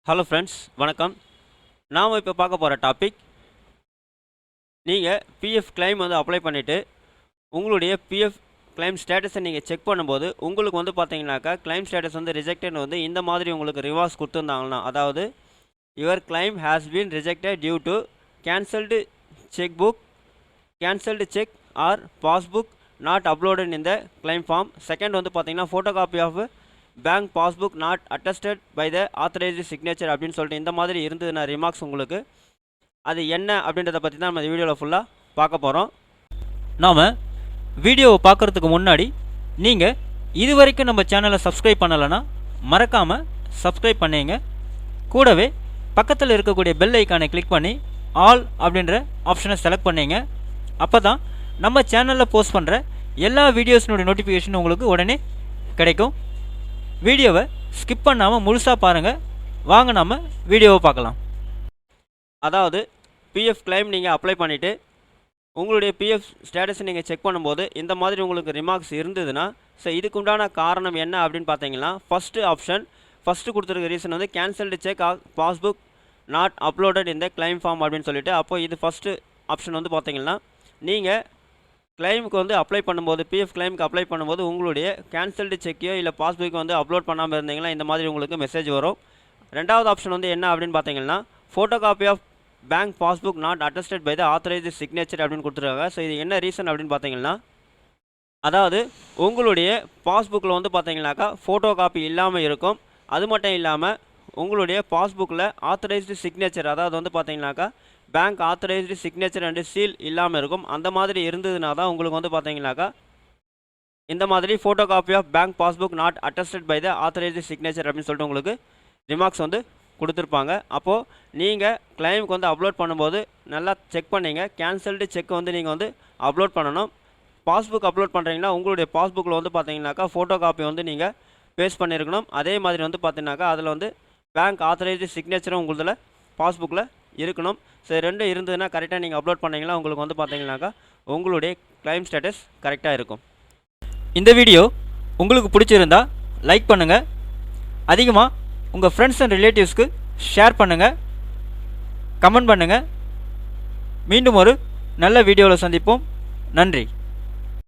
Hello friends, வணக்கம். நாம் இப்போ பார்க்க போகிற டாபிக், நீங்கள் பிஎஃப் கிளைம் வந்து அப்ளை பண்ணிவிட்டு உங்களுடைய பிஎஃப் கிளைம் ஸ்டேட்டஸை நீங்கள் செக் பண்ணும்போது உங்களுக்கு வந்து பார்த்தீங்கன்னாக்கா கிளைம் ஸ்டேட்டஸ் வந்து ரிஜெக்டட்னு வந்து இந்த மாதிரி உங்களுக்கு ரிவார்ஸ் கொடுத்துருந்தாங்கன்னா, அதாவது your claim has been rejected due to cancelled cheque book, cancelled cheque or passbook not uploaded in the claim form. Second வந்து பார்த்தீங்கன்னா photo copy of bank passbook not attested by the authorised signature அப்படின்னு சொல்லிட்டு இந்த மாதிரி இருந்ததுன்னா remarks உங்களுக்கு அது என்ன அப்படின்றத பற்றி தான் நம்ம இந்த வீடியோவில் ஃபுல்லாக பார்க்க போகிறோம். நாம் வீடியோவை பார்க்குறதுக்கு முன்னாடி நீங்கள் இது வரைக்கும் நம்ம சேனலை சப்ஸ்கிரைப் பண்ணலைன்னா மறக்காமல் சப்ஸ்கிரைப் பண்ணிங்க. கூடவே பக்கத்தில் இருக்கக்கூடிய பெல் ஐக்கானை கிளிக் பண்ணி ஆல் அப்படின்ற ஆப்ஷனை செலக்ட் பண்ணிங்க. அப்போ தான் நம்ம சேனலில் போஸ்ட் பண்ணுற எல்லா வீடியோஸினுடைய நோட்டிஃபிகேஷன் உங்களுக்கு உடனே கிடைக்கும். வீடியோவை ஸ்கிப் பண்ணாமல் முழுசாக பாருங்கள். வாங்க நம்ம வீடியோவை பார்க்கலாம். அதாவது பிஎஃப் கிளைம் நீங்கள் அப்ளை பண்ணிவிட்டு உங்களுடைய பிஎஃப் ஸ்டேட்டஸை நீங்கள் செக் பண்ணும்போது இந்த மாதிரி உங்களுக்கு ரிமார்க்ஸ் இருந்ததுன்னா, ஸோ இதுக்கு உண்டான காரணம் என்ன அப்படின்னு பார்த்தீங்கன்னா, ஃபஸ்ட்டு ஆப்ஷன் ஃபஸ்ட்டு கொடுத்துருக்க ரீசன் வந்து cancelled check passbook not uploaded இந்த கிளைம் ஃபார்ம் அப்படின்னு சொல்லிட்டு. அப்போது இது ஃபஸ்ட்டு ஆப்ஷன் வந்து பார்த்தீங்கன்னா, நீங்கள் கிளைமுக்கு வந்து அப்ளை பண்ணும்போது பிஎஃப் கிளைமுக்கு அப்ளை பண்ணும்போது உங்களுடைய கேன்சல்டு செக்கையோ இல்லை பாஸ்புக்கோ வந்து அப்லோட் பண்ணாமல் இருந்தீங்கன்னா இந்த மாதிரி உங்களுக்கு மெசேஜ் வரும். ரெண்டாவது ஆப்ஷன் வந்து என்ன அப்படின்னு பார்த்தீங்கன்னா, photo copy of bank passbook not attested by the authorised signature அப்படின்னு கொடுத்துருக்காங்க. ஸோ இது என்ன ரீசன் அப்படின்னு பார்த்தீங்கன்னா, அதாவது உங்களுடைய பாஸ்புக்கில் வந்து பார்த்தீங்கன்னாக்கா ஃபோட்டோ காப்பி இல்லாமல் இருக்கும். அது மட்டும் இல்லாமல் உங்களுடைய பாஸ்புக்கில் ஆத்தரைஸ்டு சிக்னேச்சர், அதாவது வந்து பார்த்தீங்கன்னாக்கா bank authorised signature and seal இல்லாமல் இருக்கும். அந்த மாதிரி இருந்ததுனா தான் உங்களுக்கு வந்து பார்த்தீங்கன்னாக்கா இந்த மாதிரி photo copy of bank passbook not attested by the authorised signature அப்படின்னு சொல்லிட்டு உங்களுக்கு ரிமார்க்ஸ் வந்து கொடுத்துருப்பாங்க. அப்போது நீங்கள் கிளைமுக்கு வந்து அப்லோட் பண்ணும்போது நல்லா செக் பண்ணிங்க. கேன்சல்டு செக் வந்து நீங்கள் வந்து அப்லோட் பண்ணணும். பாஸ்புக் அப்லோட் பண்ணுறீங்கன்னா உங்களுடைய பாஸ்புக்கில் வந்து பார்த்தீங்கன்னாக்கா ஃபோட்டோ காப்பி வந்து நீங்கள் பேஸ்ட் பண்ணியிருக்கணும். அதே மாதிரி வந்து பார்த்தீங்கன்னாக்கா அதில் வந்து பேங்க் ஆத்தரைஸ்டு சிக்னேச்சரும் உங்களதில் பாஸ்புக்கில் இருக்கணும். ஸோ ரெண்டும் இருந்ததுன்னா கரெக்டாக நீங்கள் அப்லோட் பண்ணிங்கன்னா உங்களுக்கு வந்து பார்த்தீங்கன்னாக்கா உங்களுடைய கிளைம் ஸ்டேட்டஸ் கரெக்டாக இருக்கும். இந்த வீடியோ உங்களுக்கு பிடிச்சிருந்தா லைக் பண்ணுங்கள். அதிகமாக உங்கள் ஃப்ரெண்ட்ஸ் அண்ட் ரிலேட்டிவ்ஸ்க்கு ஷேர் பண்ணுங்கள், கமெண்ட் பண்ணுங்கள். மீண்டும் ஒரு நல்ல வீடியோவில் சந்திப்போம். நன்றி.